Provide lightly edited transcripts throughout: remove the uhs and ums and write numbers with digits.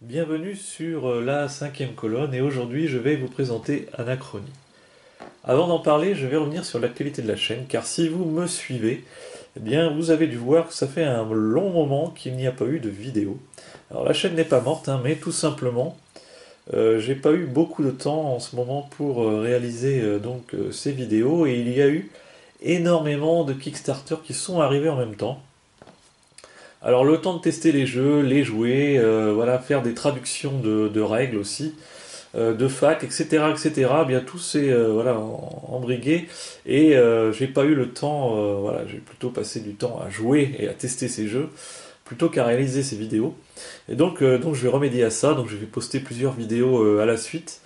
Bienvenue sur la cinquième colonne et aujourd'hui je vais vous présenter Anachronie. Avant d'en parler, je vais revenir sur l'actualité de la chaîne car si vous me suivez, eh bien vous avez dû voir que ça fait un long moment qu'il n'y a pas eu de vidéo. Alors la chaîne n'est pas morte, hein, mais tout simplement j'ai pas eu beaucoup de temps en ce moment pour réaliser ces vidéos et il y a eu énormément de Kickstarter qui sont arrivés en même temps. Alors le temps de tester les jeux, les jouer, voilà, faire des traductions de règles aussi, de fac, etc., etc. Bien tout s'est voilà embrigué et j'ai pas eu le temps, voilà, j'ai plutôt passé du temps à jouer et à tester ces jeux plutôt qu'à réaliser ces vidéos. Et donc je vais remédier à ça, donc je vais poster plusieurs vidéos à la suite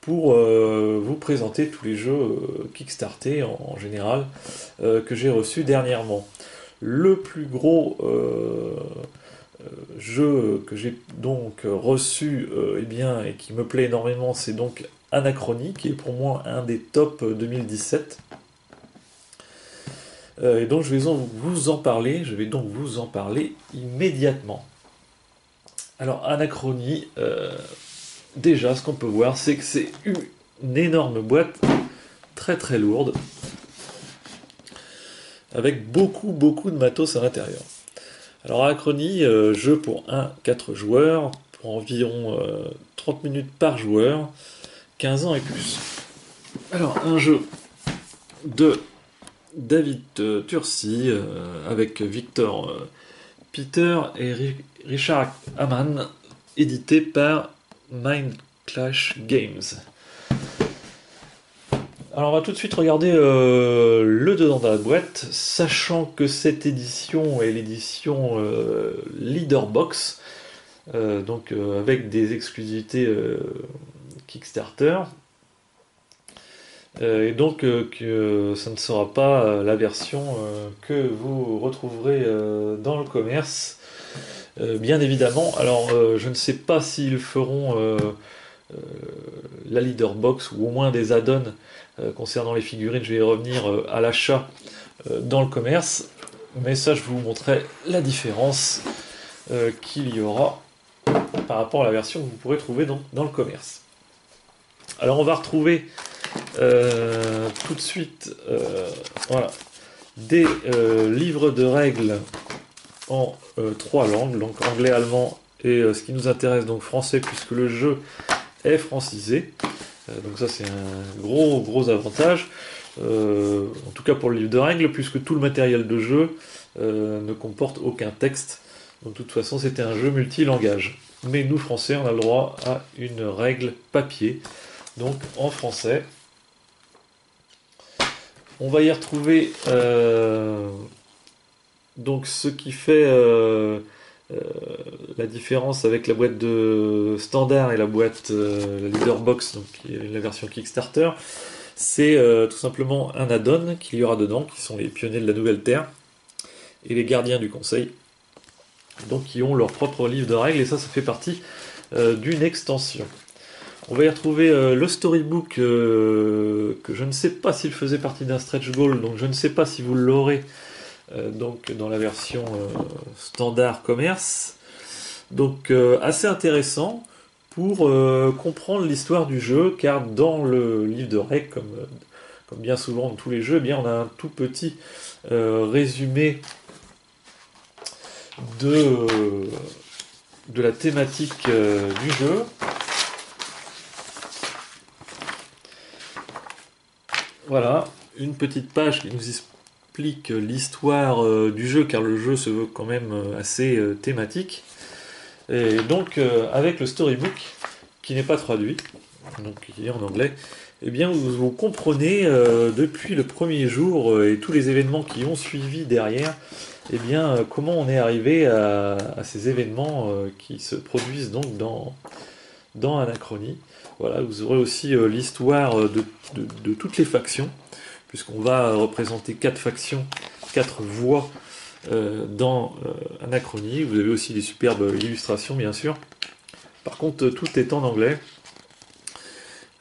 pour vous présenter tous les jeux Kickstarter en général que j'ai reçus dernièrement. Le plus gros jeu que j'ai donc reçu eh bien, et qui me plaît énormément, c'est donc Anachronie, qui est pour moi un des top 2017. Et donc je vais donc vous en parler immédiatement. Alors Anachronie, déjà ce qu'on peut voir, c'est que c'est une énorme boîte très très lourde, avec beaucoup de matos à l'intérieur. Alors Anachronie, jeu pour 1-4 joueurs, pour environ 30 minutes par joueur, 15 ans et plus. Alors un jeu de David Turci, avec Victor Peter et Richard Hamann, édité par Mind Clash Games. Alors on va tout de suite regarder le dedans de la boîte, sachant que cette édition est l'édition Leader Box, avec des exclusivités Kickstarter, et donc que ça ne sera pas la version que vous retrouverez dans le commerce, bien évidemment. Alors je ne sais pas s'ils feront la Leader Box ou au moins des add-ons concernant les figurines, je vais y revenir à l'achat dans le commerce, mais ça je vous montrerai la différence qu'il y aura par rapport à la version que vous pourrez trouver dans le commerce. Alors on va retrouver tout de suite voilà, des livres de règles en 3 langues, donc anglais, allemand et ce qui nous intéresse donc français puisque le jeu est francisé. Donc ça c'est un gros avantage, en tout cas pour le livre de règles, puisque tout le matériel de jeu ne comporte aucun texte. Donc de toute façon c'était un jeu multilangage. Mais nous français on a le droit à une règle papier, donc en français. On va y retrouver donc ce qui fait la différence avec la boîte de standard et la boîte la Leader Box, donc qui est la version Kickstarter, c'est tout simplement un add-on qu'il y aura dedans, qui sont les pionniers de la Nouvelle Terre et les gardiens du Conseil, donc qui ont leur propre livre de règles, et ça fait partie d'une extension. On va y retrouver le storybook que je ne sais pas s'il faisait partie d'un stretch goal, donc je ne sais pas si vous l'aurez donc dans la version standard commerce. Donc assez intéressant pour comprendre l'histoire du jeu, car dans le livre de règles, comme bien souvent dans tous les jeux, eh bien, on a un tout petit résumé de la thématique du jeu. Voilà, une petite page qui nous explique l'histoire du jeu, car le jeu se veut quand même assez thématique. Et donc, avec le storybook, qui n'est pas traduit, donc qui est en anglais, eh bien, vous comprenez depuis le premier jour et tous les événements qui ont suivi derrière, eh bien, comment on est arrivé à ces événements qui se produisent donc dans Anachronie. Voilà, vous aurez aussi l'histoire de toutes les factions, puisqu'on va représenter 4 factions, 4 voix dans Anachronie. Vous avez aussi des superbes illustrations, bien sûr. Par contre, tout est en anglais.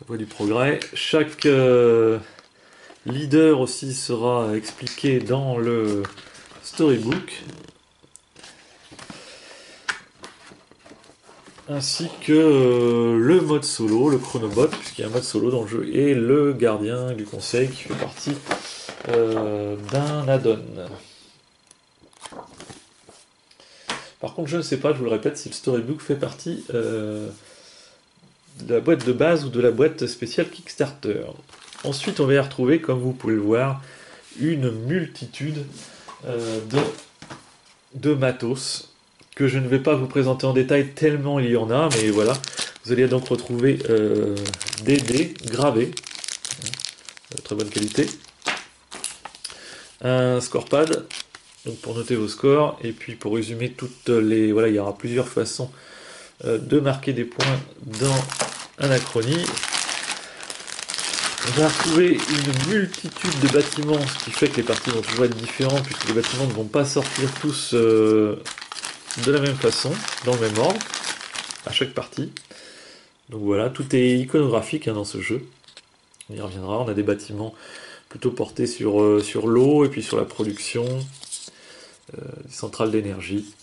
La voie du progrès. Chaque leader aussi sera expliqué dans le storybook. ainsi que le mode solo, le chronobot, puisqu'il y a un mode solo dans le jeu, et le gardien du conseil qui fait partie d'un add-on. Par contre, je ne sais pas, je vous le répète, si le storybook fait partie de la boîte de base ou de la boîte spéciale Kickstarter. Ensuite, on va y retrouver, comme vous pouvez le voir, une multitude de matos que je ne vais pas vous présenter en détail tellement il y en a, mais voilà. Vous allez donc retrouver des dés gravés, de très bonne qualité, un scorepad, donc pour noter vos scores, et puis pour résumer toutes les... Voilà, il y aura plusieurs façons de marquer des points dans Anachronie. On va retrouver une multitude de bâtiments, ce qui fait que les parties vont toujours être différentes, puisque les bâtiments ne vont pas sortir tous de la même façon, dans le même ordre, à chaque partie. Donc voilà, tout est iconographique dans ce jeu. On y reviendra, on a des bâtiments plutôt portés sur l'eau, et puis sur la production, des centrales d'énergie.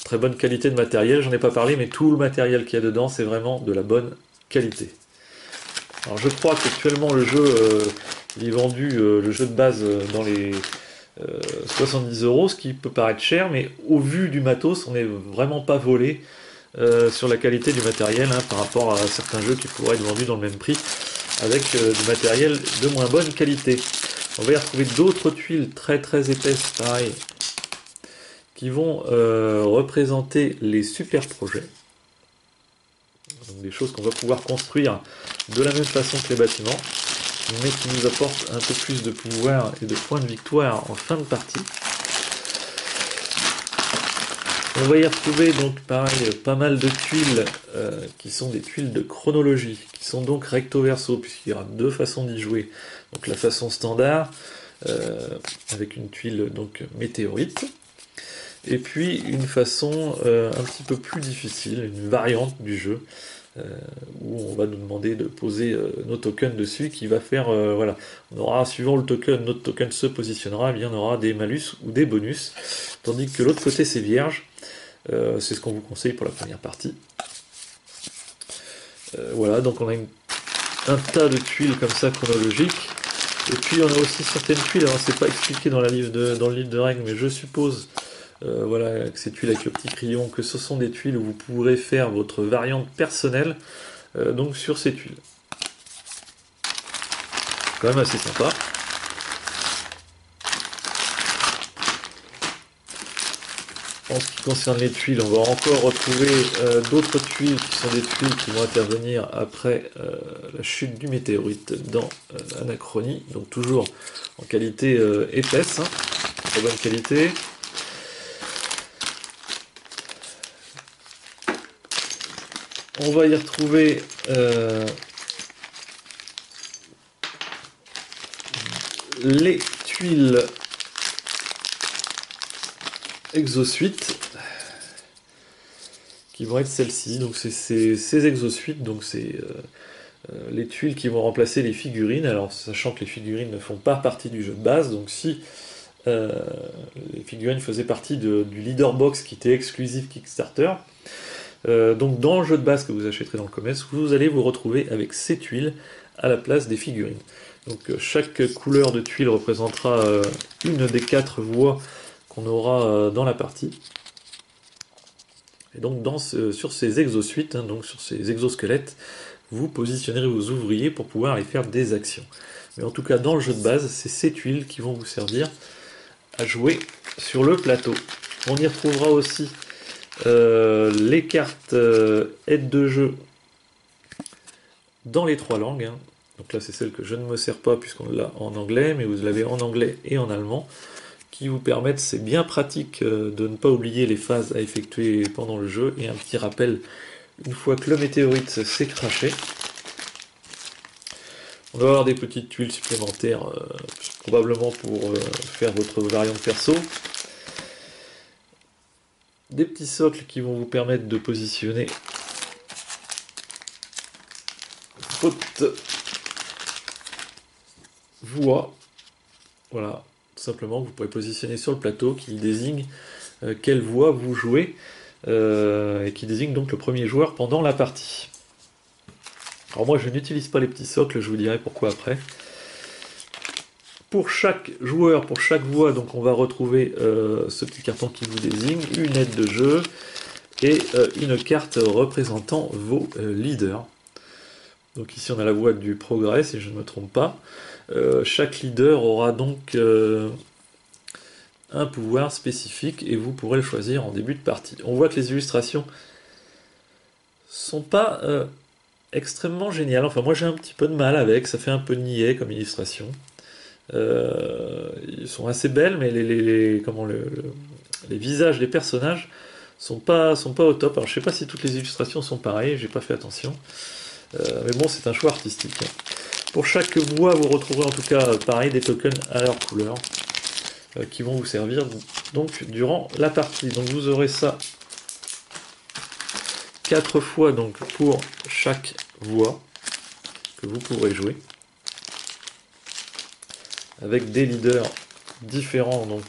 Très bonne qualité de matériel, j'en ai pas parlé, mais tout le matériel qu'il y a dedans, c'est vraiment de la bonne qualité. Alors je crois qu'actuellement le jeu, il est vendu, le jeu de base, dans les 70 €, ce qui peut paraître cher, mais au vu du matos, on n'est vraiment pas volé sur la qualité du matériel, par rapport à certains jeux qui pourraient être vendus dans le même prix, avec du matériel de moins bonne qualité. On va y retrouver d'autres tuiles très très épaisses, pareil, qui vont représenter les super projets. Donc des choses qu'on va pouvoir construire de la même façon que les bâtiments, mais qui nous apportent un peu plus de pouvoir et de points de victoire en fin de partie. On va y retrouver donc pareil pas mal de tuiles qui sont des tuiles de chronologie, qui sont donc recto verso, puisqu'il y aura deux façons d'y jouer. Donc la façon standard, avec une tuile donc météorite, et puis une façon un petit peu plus difficile, une variante du jeu, où on va nous demander de poser nos tokens dessus, qui va faire, voilà, on aura, suivant le token, notre token se positionnera, eh bien on aura des malus ou des bonus, tandis que l'autre côté c'est vierge. C'est ce qu'on vous conseille pour la première partie. Voilà, donc on a un tas de tuiles comme ça chronologiques. Et puis on a aussi certaines tuiles, alors c'est pas expliqué dans le livre de règles, mais je suppose, voilà, que ces tuiles avec le petit crayon, que ce sont des tuiles où vous pourrez faire votre variante personnelle, donc sur ces tuiles. Quand même assez sympa. En ce qui concerne les tuiles, on va encore retrouver d'autres tuiles qui sont des tuiles qui vont intervenir après la chute du météorite dans Anachronie, donc toujours en qualité épaisse, très bonne qualité. On va y retrouver les tuiles exosuites, qui vont être celles-ci. Donc c'est ces exosuites, donc c'est les tuiles qui vont remplacer les figurines. Alors sachant que les figurines ne font pas partie du jeu de base, donc si les figurines faisaient partie du leader box qui était exclusif Kickstarter, donc dans le jeu de base que vous achèterez dans le commerce, vous allez vous retrouver avec ces tuiles à la place des figurines. Donc chaque couleur de tuile représentera une des 4 voies qu'on aura dans la partie. Et donc sur ces exosuites, donc sur ces exosquelettes, vous positionnerez vos ouvriers pour pouvoir aller faire des actions. Mais en tout cas dans le jeu de base, c'est ces tuiles qui vont vous servir à jouer sur le plateau. On y retrouvera aussi les cartes aide de jeu dans les 3 langues. Donc là c'est celle que je ne me sers pas puisqu'on l'a en anglais, mais vous l'avez en anglais et en allemand, qui vous permettent, c'est bien pratique, de ne pas oublier les phases à effectuer pendant le jeu, et un petit rappel une fois que le météorite s'est craché. On va avoir des petites tuiles supplémentaires, probablement pour faire votre variante perso. Des petits socles qui vont vous permettre de positionner votre voie. Voilà, tout simplement, vous pourrez positionner sur le plateau, qui désigne quelle voie vous jouez. et qui désigne donc le premier joueur pendant la partie. Alors moi je n'utilise pas les petits socles, je vous dirai pourquoi après. Pour chaque joueur, pour chaque voix, donc on va retrouver ce petit carton qui vous désigne, une aide de jeu et une carte représentant vos leaders. Donc ici on a la voie du progrès si je ne me trompe pas. Chaque leader aura donc un pouvoir spécifique et vous pourrez le choisir en début de partie. On voit que les illustrations sont pas extrêmement géniales. Enfin moi j'ai un petit peu de mal avec, ça fait un peu niais comme illustration. Ils sont assez belles, mais les visages des personnages sont pas au top. Alors je sais pas si toutes les illustrations sont pareilles, j'ai pas fait attention. Mais bon, c'est un choix artistique. Pour chaque voix, vous retrouverez en tout cas pareil des tokens à leur couleur qui vont vous servir donc durant la partie. Donc vous aurez ça 4 fois donc pour chaque voix que vous pourrez jouer, avec des leaders différents donc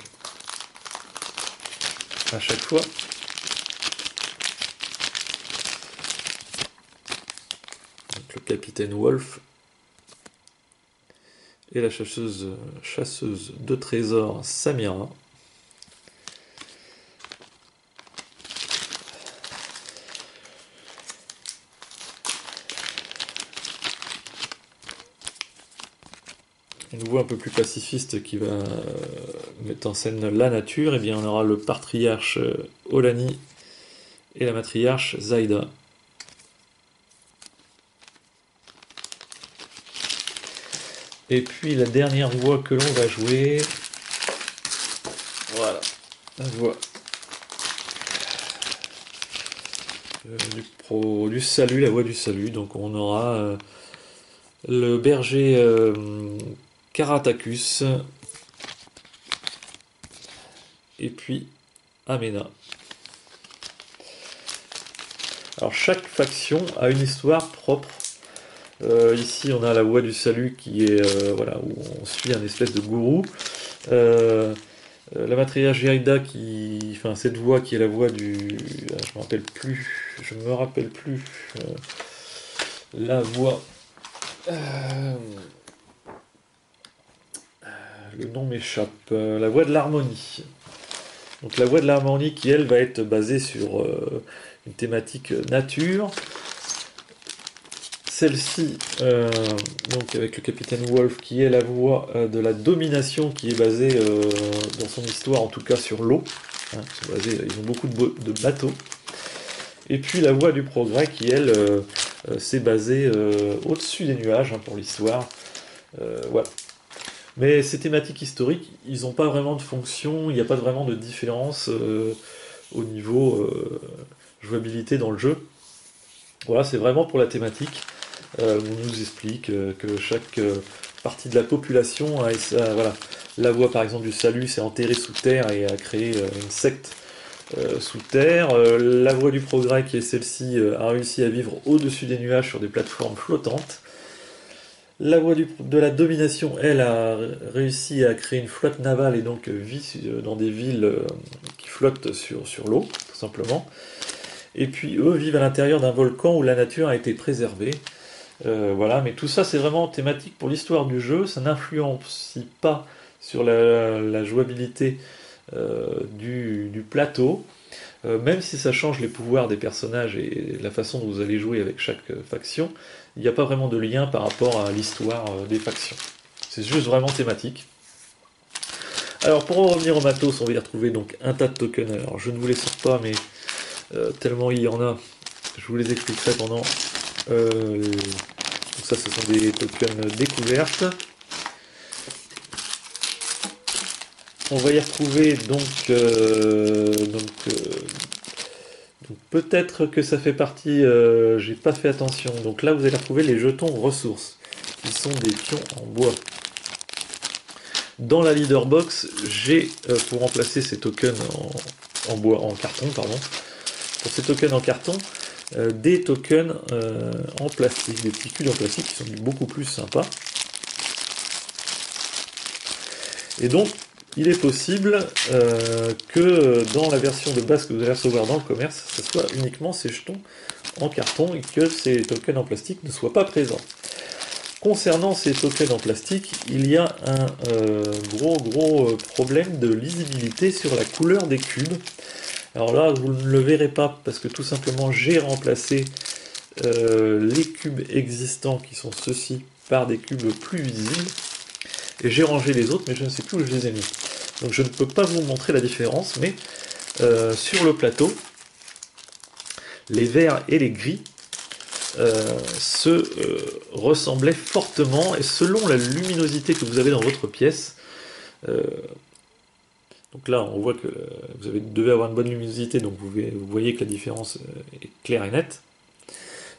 à chaque fois. Donc le capitaine Wolf et la chasseuse de trésors Samira. Une voix un peu plus pacifiste qui va mettre en scène la nature, et bien on aura le patriarche Olani et la matriarche Zaida. Et puis la dernière voix que l'on va jouer, voilà, la voix du salut, la voix du salut. Donc on aura le berger Karatacus et puis Amena. Alors chaque faction a une histoire propre. Ici on a la voie du salut qui est voilà, où on suit un espèce de gourou. La matriarche Jaïda enfin cette voie qui est la voie du, je me rappelle plus la voie. Le nom m'échappe. La voie de l'harmonie. Donc la voie de l'harmonie qui elle va être basée sur une thématique nature. Celle-ci, donc avec le capitaine Wolf, qui est la voie de la domination, qui est basée dans son histoire, en tout cas sur l'eau. Hein, ils ont beaucoup de bateaux. Et puis la voie du progrès, qui elle, s'est basée au-dessus des nuages hein, pour l'histoire. Voilà. Mais ces thématiques historiques, ils n'ont pas vraiment de fonction, il n'y a pas vraiment de différence au niveau jouabilité dans le jeu. Voilà, c'est vraiment pour la thématique. On nous explique que chaque partie de la population a voilà. La voie par exemple du salut s'est enterrée sous terre et a créé une secte sous terre. La voie du progrès, qui est celle-ci, a réussi à vivre au-dessus des nuages sur des plateformes flottantes. La voie de la domination, elle, a réussi à créer une flotte navale et donc vit dans des villes qui flottent sur l'eau, tout simplement. Et puis eux vivent à l'intérieur d'un volcan où la nature a été préservée. Voilà, mais tout ça c'est vraiment thématique pour l'histoire du jeu, ça n'influence pas sur la jouabilité du plateau, même si ça change les pouvoirs des personnages et la façon dont vous allez jouer avec chaque faction, il n'y a pas vraiment de lien par rapport à l'histoire des factions. C'est juste vraiment thématique. Alors pour en revenir au matos, on va y retrouver donc un tas de tokens. Alors je ne vous les sors pas, mais tellement il y en a, je vous les expliquerai pendant... donc ça ce sont des tokens découvertes. On va y retrouver donc peut-être que ça fait partie, j'ai pas fait attention. Donc là vous allez retrouver les jetons ressources, qui sont des pions en bois. Dans la leader box, j'ai pour remplacer ces tokens en carton, pardon. Pour ces tokens en carton, des tokens en plastique, des petits culs en plastique qui sont beaucoup plus sympas. Et donc, il est possible que dans la version de base que vous allez recevoir dans le commerce, ce soit uniquement ces jetons en carton et que ces tokens en plastique ne soient pas présents. Concernant ces tokens en plastique, il y a un gros problème de lisibilité sur la couleur des cubes. Alors là, vous ne le verrez pas parce que tout simplement j'ai remplacé les cubes existants qui sont ceux-ci par des cubes plus visibles. Et j'ai rangé les autres, mais je ne sais plus où je les ai mis. Donc je ne peux pas vous montrer la différence, mais sur le plateau, les verts et les gris se ressemblaient fortement, et selon la luminosité que vous avez dans votre pièce, donc là on voit que vous devez avoir une bonne luminosité, donc vous voyez que la différence est claire et nette,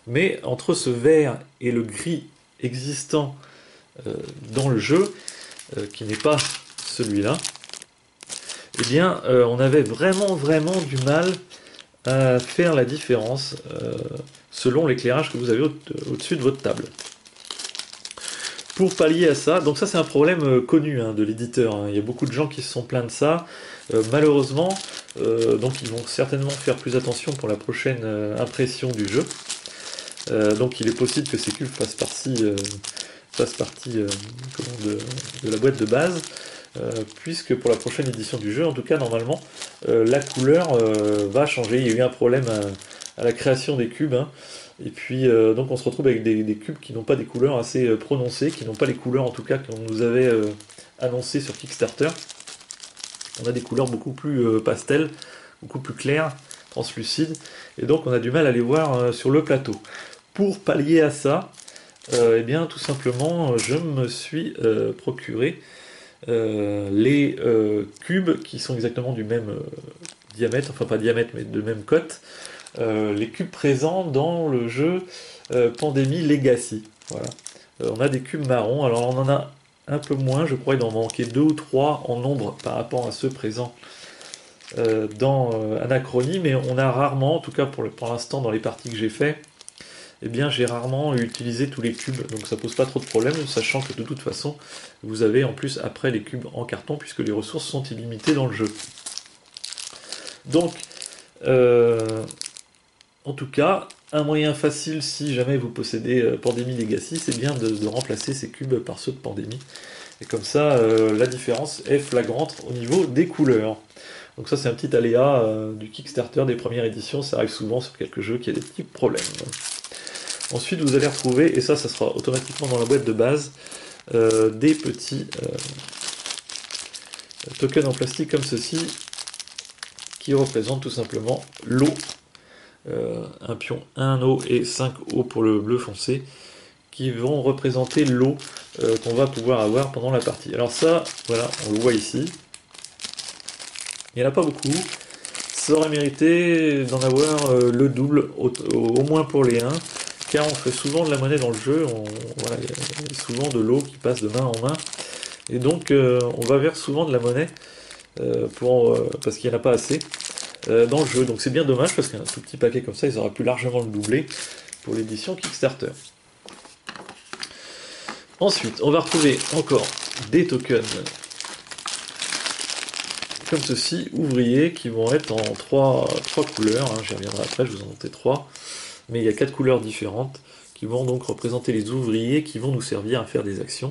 mais entre ce vert et le gris existant dans le jeu, qui n'est pas celui-là, eh bien on avait vraiment du mal à faire la différence selon l'éclairage que vous avez au-dessus de votre table. Pour pallier à ça, donc ça c'est un problème connu de l'éditeur, il y a beaucoup de gens qui se sont plaints de ça, malheureusement, donc ils vont certainement faire plus attention pour la prochaine impression du jeu, donc il est possible que ces cubes fassent partie de la boîte de base, puisque pour la prochaine édition du jeu, en tout cas normalement, la couleur va changer. Il y a eu un problème à la création des cubes, et puis donc on se retrouve avec des cubes qui n'ont pas des couleurs assez prononcées, qui n'ont pas les couleurs en tout cas qu'on nous avait annoncées sur Kickstarter. On a des couleurs beaucoup plus pastel, beaucoup plus claires, translucides, et donc on a du mal à les voir sur le plateau. Pour pallier à ça, eh bien tout simplement je me suis procuré les cubes qui sont exactement du même diamètre, enfin pas diamètre mais de même cote, les cubes présents dans le jeu Pandémie Legacy. Voilà. On a des cubes marrons, alors on en a un peu moins, je crois il en manquait 2 ou 3 en nombre par rapport à ceux présents dans Anachronie, mais on a rarement, en tout cas pour l'instant dans les parties que j'ai fait, eh bien j'ai rarement utilisé tous les cubes, donc ça pose pas trop de problème, sachant que de toute façon, vous avez en plus après les cubes en carton, puisque les ressources sont illimitées dans le jeu. Donc, en tout cas, un moyen facile, si jamais vous possédez Pandémie Legacy, c'est bien de remplacer ces cubes par ceux de Pandémie. Et comme ça, la différence est flagrante au niveau des couleurs. Donc ça c'est un petit aléa du Kickstarter des premières éditions, ça arrive souvent sur quelques jeux qui a des petits problèmes. Ensuite, vous allez retrouver, et ça sera automatiquement dans la boîte de base, des petits tokens en plastique comme ceci, qui représentent tout simplement l'eau, un pion 1 eau et 5 eau pour le bleu foncé, qui vont représenter l'eau qu'on va pouvoir avoir pendant la partie. Alors ça, voilà, on le voit ici. Il n'y en a pas beaucoup. Ça aurait mérité d'en avoir le double, au moins pour les 1. Car on fait souvent de la monnaie dans le jeu, voilà, il y a souvent de l'eau qui passe de main en main, et donc on va vers souvent de la monnaie, parce qu'il n'y en a pas assez dans le jeu, donc c'est bien dommage, parce qu'un tout petit paquet comme ça, ils auraient pu largement le doubler pour l'édition Kickstarter. Ensuite, on va retrouver encore des tokens comme ceci, ouvriers, qui vont être en trois couleurs, j'y reviendrai après, je vous en montre 3. Mais il y a 4 couleurs différentes qui vont donc représenter les ouvriers qui vont nous servir à faire des actions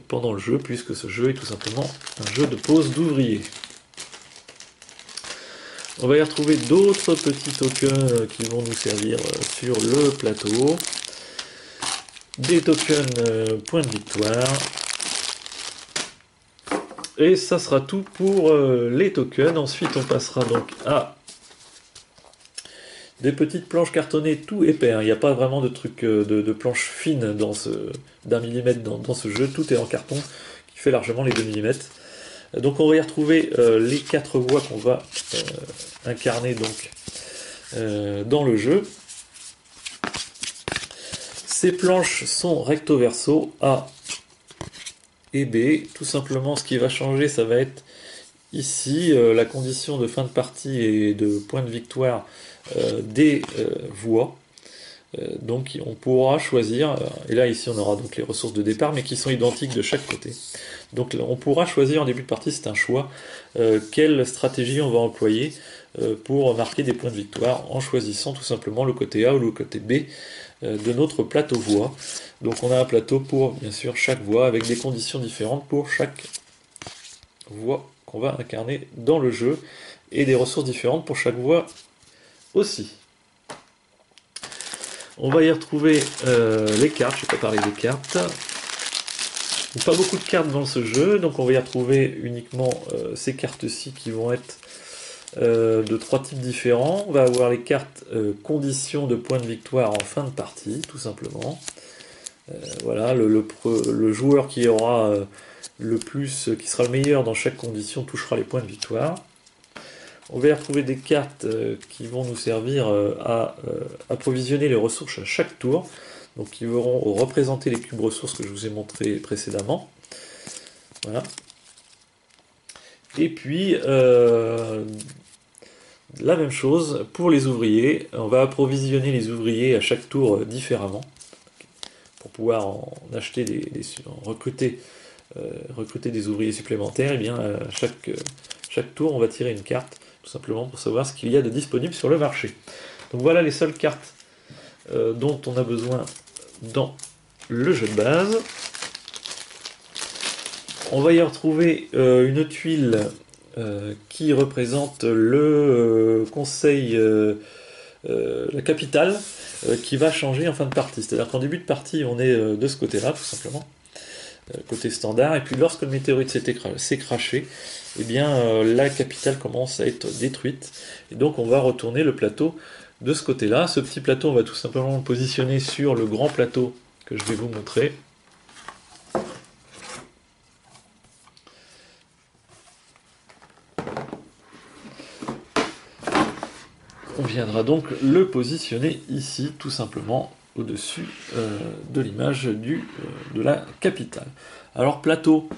pendant le jeu, puisque ce jeu est tout simplement un jeu de pose d'ouvriers. On va y retrouver d'autres petits tokens qui vont nous servir sur le plateau. Des tokens points de victoire. Et ça sera tout pour les tokens. Ensuite on passera donc à des petites planches cartonnées tout épais, il n'y a pas vraiment de truc de planches fines d'un millimètre dans ce jeu, tout est en carton qui fait largement les 2 mm. Donc on va y retrouver les 4 voies qu'on va incarner donc dans le jeu. Ces planches sont recto verso, A et B. Tout simplement ce qui va changer, ça va être ici la condition de fin de partie et de point de victoire des voies. Donc on pourra choisir, et là ici on aura donc les ressources de départ, mais qui sont identiques de chaque côté. Donc on pourra choisir en début de partie, c'est un choix, quelle stratégie on va employer pour marquer des points de victoire, en choisissant tout simplement le côté A ou le côté B de notre plateau voie. Donc on a un plateau pour bien sûr chaque voie, avec des conditions différentes pour chaque voie qu'on va incarner dans le jeu, et des ressources différentes pour chaque voie aussi. On va y retrouver les cartes, je vais pas parler des cartes. Pas beaucoup de cartes dans ce jeu, donc on va y retrouver uniquement ces cartes-ci qui vont être de 3 types différents. On va avoir les cartes conditions de points de victoire en fin de partie, tout simplement. Voilà, le joueur qui aura le plus, qui sera le meilleur dans chaque condition, touchera les points de victoire. On va y retrouver des cartes qui vont nous servir à approvisionner les ressources à chaque tour. Donc qui vont représenter les cubes ressources que je vous ai montré précédemment. Voilà. Et puis, la même chose pour les ouvriers. On va approvisionner les ouvriers à chaque tour différemment. Pour pouvoir en acheter recruter des ouvriers supplémentaires, et bien chaque tour on va tirer une carte, tout simplement pour savoir ce qu'il y a de disponible sur le marché. Donc voilà les seules cartes dont on a besoin dans le jeu de base. On va y retrouver une tuile qui représente le conseil, la capitale, qui va changer en fin de partie. C'est-à-dire qu'en début de partie, on est de ce côté-là, tout simplement, côté standard, et puis lorsque le météorite s'est craché, eh bien, la capitale commence à être détruite, et donc on va retourner le plateau de ce côté-là. Ce petit plateau, on va tout simplement le positionner sur le grand plateau que je vais vous montrer. On viendra donc le positionner ici, tout simplement, au-dessus de l'image de la capitale. Alors, plateau,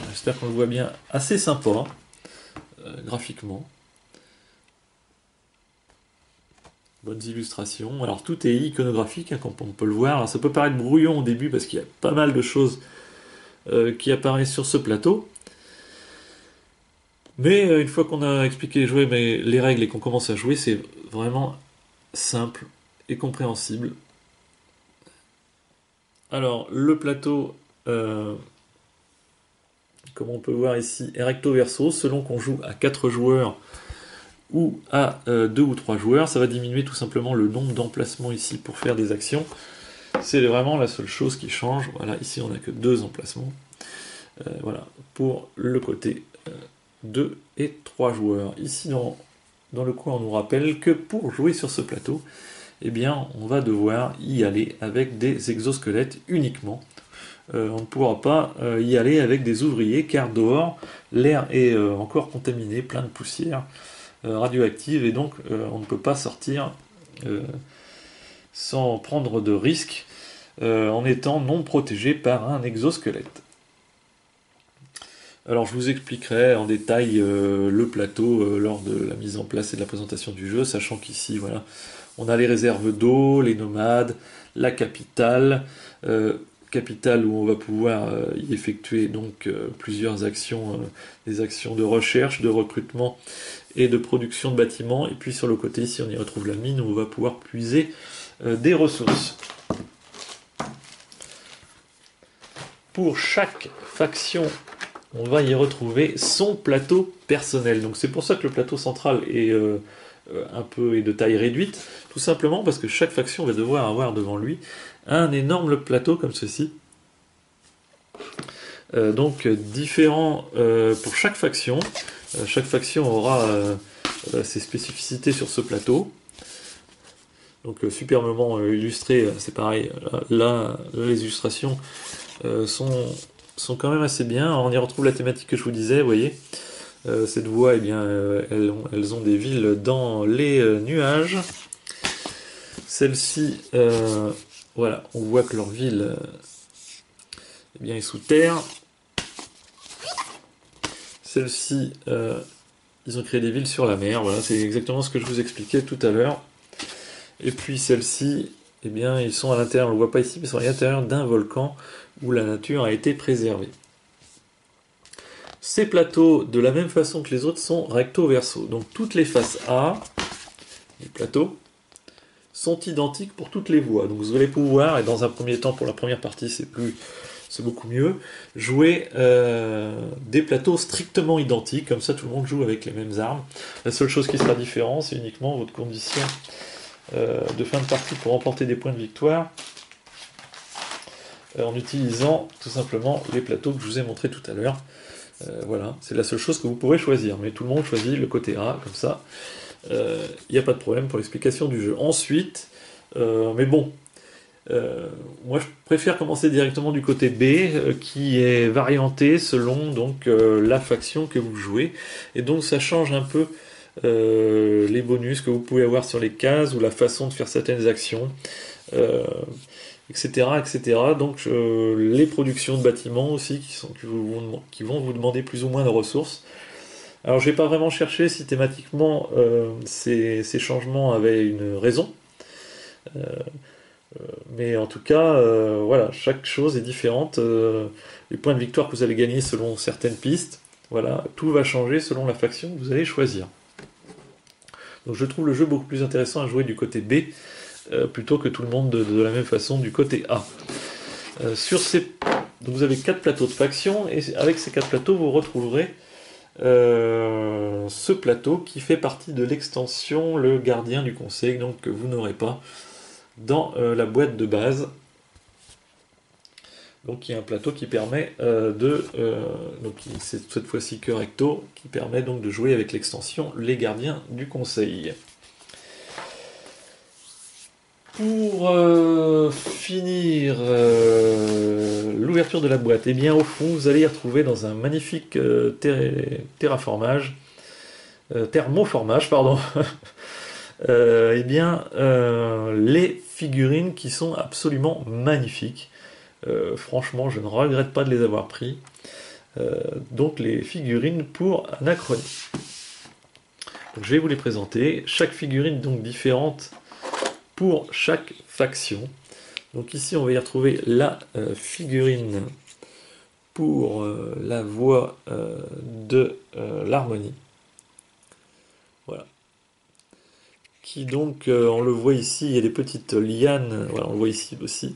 j'espère qu'on le voit bien, assez sympa, graphiquement. Bonnes illustrations. Alors tout est iconographique, hein, comme on peut le voir. Alors, ça peut paraître brouillon au début parce qu'il y a pas mal de choses qui apparaissent sur ce plateau. Mais une fois qu'on a expliqué les règles et qu'on commence à jouer, c'est vraiment simple et compréhensible. Alors le plateau, comme on peut voir ici, est recto verso. Selon qu'on joue à 4 joueurs ou à 2 ou 3 joueurs, ça va diminuer tout simplement le nombre d'emplacements ici pour faire des actions. C'est vraiment la seule chose qui change. Voilà, ici on n'a que 2 emplacements. Voilà, pour le côté 2 et 3 joueurs. Ici dans le coin, on nous rappelle que pour jouer sur ce plateau, eh bien, on va devoir y aller avec des exosquelettes uniquement. On ne pourra pas y aller avec des ouvriers, car dehors, l'air est encore contaminé, plein de poussière radioactive, et donc on ne peut pas sortir sans prendre de risques en étant non protégé par un exosquelette. Alors je vous expliquerai en détail le plateau lors de la mise en place et de la présentation du jeu, sachant qu'ici, voilà, on a les réserves d'eau, les nomades, la capitale, où on va pouvoir y effectuer donc plusieurs actions, des actions de recherche, de recrutement et de production de bâtiments. Et puis sur le côté ici, on y retrouve la mine où on va pouvoir puiser des ressources. Pour chaque faction, on va y retrouver son plateau personnel. Donc c'est pour ça que le plateau central est un peu de taille réduite, tout simplement parce que chaque faction va devoir avoir devant lui un énorme plateau comme ceci. Donc différent pour chaque faction. Chaque faction aura ses spécificités sur ce plateau. Donc superbement illustré, c'est pareil. Là, les illustrations sont quand même assez bien. Alors, on y retrouve la thématique que je vous disais, vous voyez. Cette voie, eh bien, elles ont des villes dans les nuages. Celle-ci, voilà, on voit que leur ville eh bien, est sous terre. Celle-ci, ils ont créé des villes sur la mer. Voilà, c'est exactement ce que je vous expliquais tout à l'heure. Et puis celles-ci, eh bien, ils sont à l'intérieur, on ne le voit pas ici, mais ils sont à l'intérieur d'un volcan où la nature a été préservée. Ces plateaux, de la même façon que les autres, sont recto-verso. Donc toutes les faces A, les plateaux, sont identiques pour toutes les voies. Donc vous allez pouvoir, et dans un premier temps, pour la première partie, c'est beaucoup mieux, jouer des plateaux strictement identiques, comme ça tout le monde joue avec les mêmes armes. La seule chose qui sera différente, c'est uniquement votre condition de fin de partie pour remporter des points de victoire, en utilisant tout simplement les plateaux que je vous ai montrés tout à l'heure. Voilà, c'est la seule chose que vous pourrez choisir, mais tout le monde choisit le côté A, comme ça, il n'y a pas de problème pour l'explication du jeu. Ensuite, mais bon, moi je préfère commencer directement du côté B, qui est varianté selon donc la faction que vous jouez, et donc ça change un peu les bonus que vous pouvez avoir sur les cases, ou la façon de faire certaines actions, etc., etc. Donc les productions de bâtiments aussi qui vont vous demander plus ou moins de ressources. Alors je n'ai pas vraiment cherché si thématiquement ces changements avaient une raison, mais en tout cas voilà, chaque chose est différente. Les points de victoire que vous allez gagner selon certaines pistes, voilà, tout va changer selon la faction que vous allez choisir. Donc je trouve le jeu beaucoup plus intéressant à jouer du côté B, plutôt que tout le monde de la même façon du côté A. Donc vous avez 4 plateaux de faction, et avec ces 4 plateaux, vous retrouverez ce plateau qui fait partie de l'extension Le Gardien du Conseil, donc que vous n'aurez pas dans la boîte de base. Donc il y a un plateau qui permet donc c'est cette fois-ci que recto, qui permet donc de jouer avec l'extension Les Gardiens du Conseil. Pour finir l'ouverture de la boîte, eh bien au fond vous allez y retrouver dans un magnifique thermoformage, pardon, eh bien les figurines qui sont absolument magnifiques. Franchement, je ne regrette pas de les avoir pris. Donc les figurines pour Anachronie. Donc, je vais vous les présenter. Chaque figurine donc différente pour chaque faction. Donc ici on va y retrouver la figurine pour la voix de l'harmonie. Voilà. Qui donc, on le voit ici, il y a des petites lianes, voilà, on le voit ici aussi,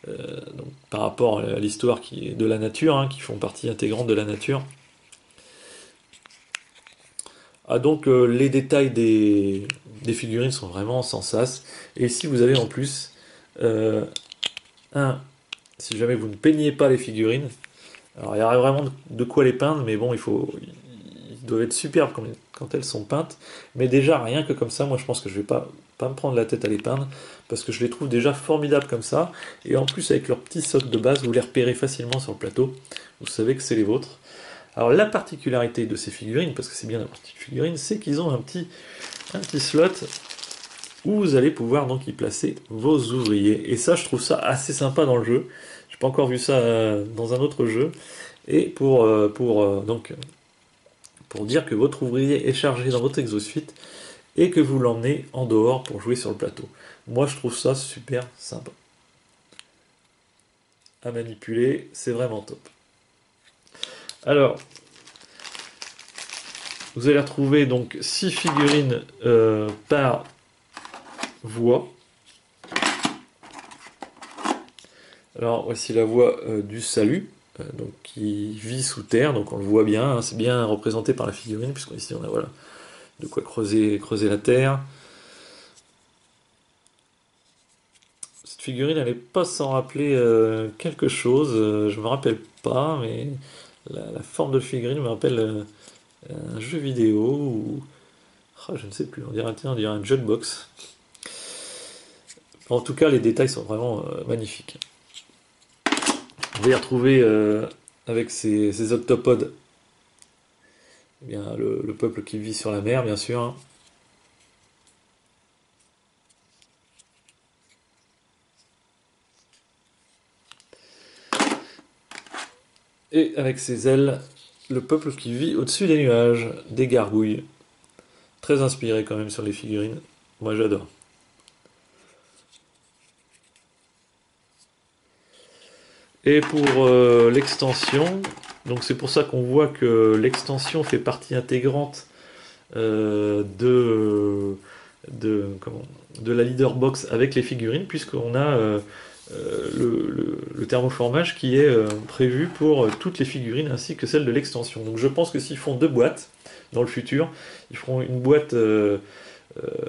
donc, par rapport à l'histoire qui est de la nature, hein, qui font partie intégrante de la nature. Ah, donc les détails des figurines sont vraiment sans sas. Et ici vous avez en plus si jamais vous ne peignez pas les figurines, alors il y a vraiment de quoi les peindre, mais bon, ils doivent être superbes quand elles sont peintes. Mais déjà, rien que comme ça, moi je pense que je vais pas me prendre la tête à les peindre, parce que je les trouve déjà formidables comme ça. Et en plus, avec leur petit socle de base, vous les repérez facilement sur le plateau. Vous savez que c'est les vôtres. Alors la particularité de ces figurines, parce que c'est bien d'avoir une figurine, c'est qu'ils ont un petit slot où vous allez pouvoir donc y placer vos ouvriers. Et ça, je trouve ça assez sympa dans le jeu. J'ai pas encore vu ça dans un autre jeu. Et pour dire que votre ouvrier est chargé dans votre exosuite et que vous l'emmenez en dehors pour jouer sur le plateau. Moi, je trouve ça super sympa à manipuler, c'est vraiment top. Alors, vous allez retrouver donc 6 figurines par voie. Alors, voici la voie du salut, donc qui vit sous terre, donc on le voit bien, hein, c'est bien représenté par la figurine, puisqu'ici on a voilà, de quoi creuser la terre. Cette figurine, elle n'est pas sans rappeler quelque chose, je me rappelle pas, mais la forme de figurine me rappelle un jeu vidéo ou je ne sais plus, on dirait un Jutbox. En tout cas, les détails sont vraiment magnifiques. On va y retrouver avec ces octopodes, eh bien, le peuple qui vit sur la mer, bien sûr. Hein. Et avec ses ailes, le peuple qui vit au-dessus des nuages, des gargouilles. Très inspiré quand même sur les figurines. Moi j'adore. Et pour l'extension, donc c'est pour ça qu'on voit que l'extension fait partie intégrante de la leader box avec les figurines, puisqu'on a le thermoformage qui est prévu pour toutes les figurines ainsi que celle de l'extension. Donc je pense que s'ils font 2 boîtes dans le futur, ils feront une boîte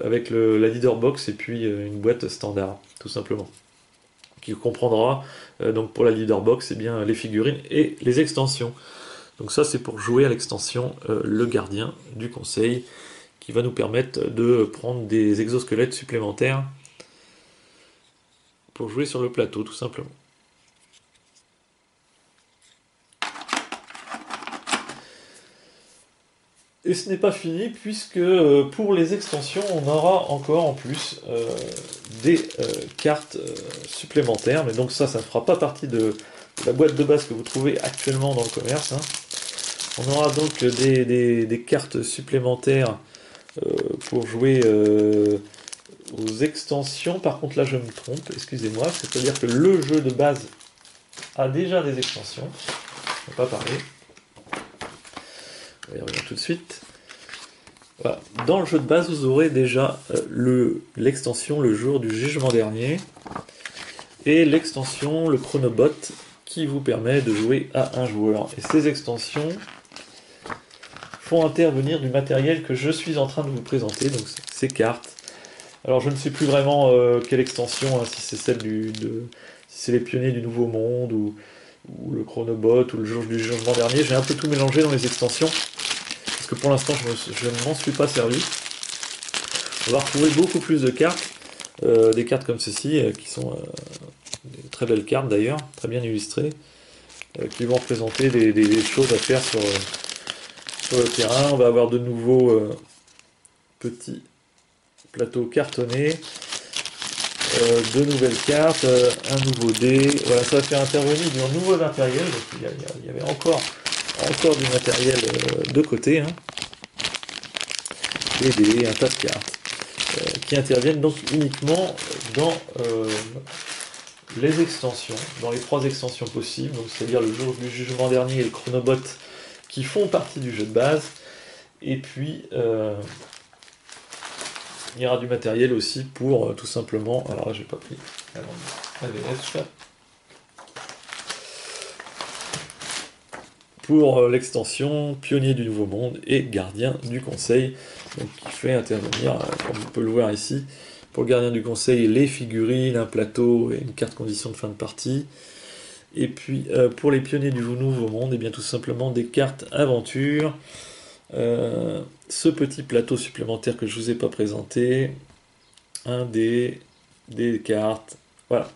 avec la leader box et puis une boîte standard, tout simplement, qui comprendra donc pour la leader box, eh bien, les figurines et les extensions. Donc ça c'est pour jouer à l'extension le gardien du conseil, qui va nous permettre de prendre des exosquelettes supplémentaires pour jouer sur le plateau, tout simplement. Et ce n'est pas fini, puisque pour les extensions, on aura encore en plus des cartes supplémentaires. Mais donc ça ne fera pas partie de la boîte de base que vous trouvez actuellement dans le commerce, hein. On aura donc des cartes supplémentaires pour jouer aux extensions. Par contre là je me trompe, excusez-moi, c'est-à-dire que le jeu de base a déjà des extensions. On va pas parler. On va y revenir tout de suite. Voilà. Dans le jeu de base, vous aurez déjà l'extension Le Jour du Jugement Dernier et l'extension Le Chronobot qui vous permet de jouer à un joueur. Et ces extensions font intervenir du matériel que je suis en train de vous présenter, donc ces cartes. Alors je ne sais plus vraiment quelle extension, hein, si c'est celle si c'est les pionniers du Nouveau Monde ou le Chronobot ou le Jour du Jugement Dernier. J'ai un peu tout mélangé dans les extensions parce que pour l'instant je ne m'en suis pas servi. On va retrouver beaucoup plus de cartes, des cartes comme ceci qui sont des très belles cartes d'ailleurs, très bien illustrées, qui vont représenter des choses à faire sur le terrain. On va avoir de nouveaux petits plateaux cartonnés, de nouvelles cartes, un nouveau dé. Voilà, ça va faire intervenir du nouveau matériel. Donc il y avait encore du matériel de côté, hein. Des dés, un tas de cartes qui interviennent donc uniquement dans les extensions, dans les 3 extensions possibles, donc c'est-à-dire le Jour du Jugement Dernier et le Chronobot qui font partie du jeu de base. Et puis il y aura du matériel aussi pour tout simplement. Alors là j'ai pas pris la VF. Pour l'extension Pionnier du Nouveau Monde et Gardien du Conseil, donc qui fait intervenir, comme on peut le voir ici, pour le Gardien du Conseil, les figurines, un plateau et une carte condition de fin de partie. Et puis pour les Pionniers du Nouveau Monde, et bien tout simplement des cartes aventure. Ce petit plateau supplémentaire que je vous ai pas présenté, des cartes, voilà.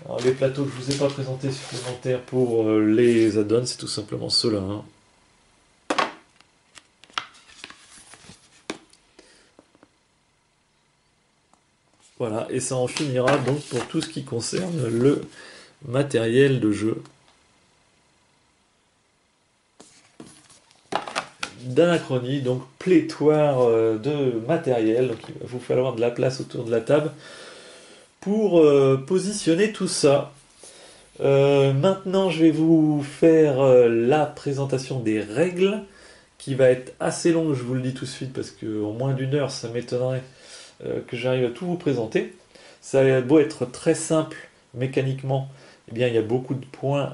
Alors, les plateaux que je vous ai pas présentés supplémentaires pour les add-ons, c'est tout simplement ceux-là, hein. Voilà, et ça en finira donc pour tout ce qui concerne le matériel de jeu d'Anachronie, donc pléthore de matériel. Donc il va vous falloir de la place autour de la table pour positionner tout ça. Maintenant je vais vous faire la présentation des règles, qui va être assez longue, je vous le dis tout de suite, parce qu'en moins d'une heure ça m'étonnerait que j'arrive à tout vous présenter. Ça a beau être très simple mécaniquement, eh bien il y a beaucoup de points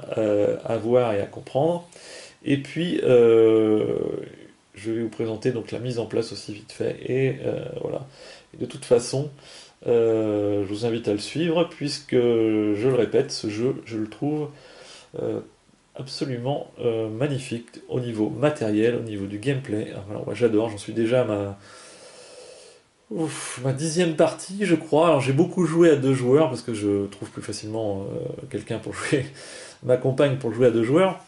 à voir et à comprendre. Et puis je vais vous présenter donc la mise en place aussi vite fait, et voilà. Et de toute façon, je vous invite à le suivre, puisque, je le répète, ce jeu, je le trouve absolument magnifique au niveau matériel, au niveau du gameplay. Alors, moi, j'adore, j'en suis déjà à ma 10e partie, je crois. Alors j'ai beaucoup joué à 2 joueurs, parce que je trouve plus facilement quelqu'un pour jouer, ma compagne pour jouer à 2 joueurs,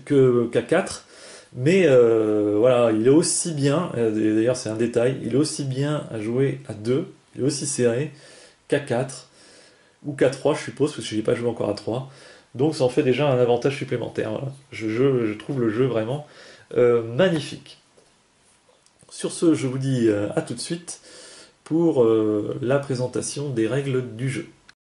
qu'à 4. Mais voilà, il est aussi bien, d'ailleurs c'est un détail, il est aussi bien à jouer à 2, il est aussi serré qu'à 4, ou qu'à 3 je suppose, parce que je n'ai pas joué encore à 3. Donc ça en fait déjà un avantage supplémentaire. Voilà. Je trouve le jeu vraiment magnifique. Sur ce, je vous dis à tout de suite pour la présentation des règles du jeu.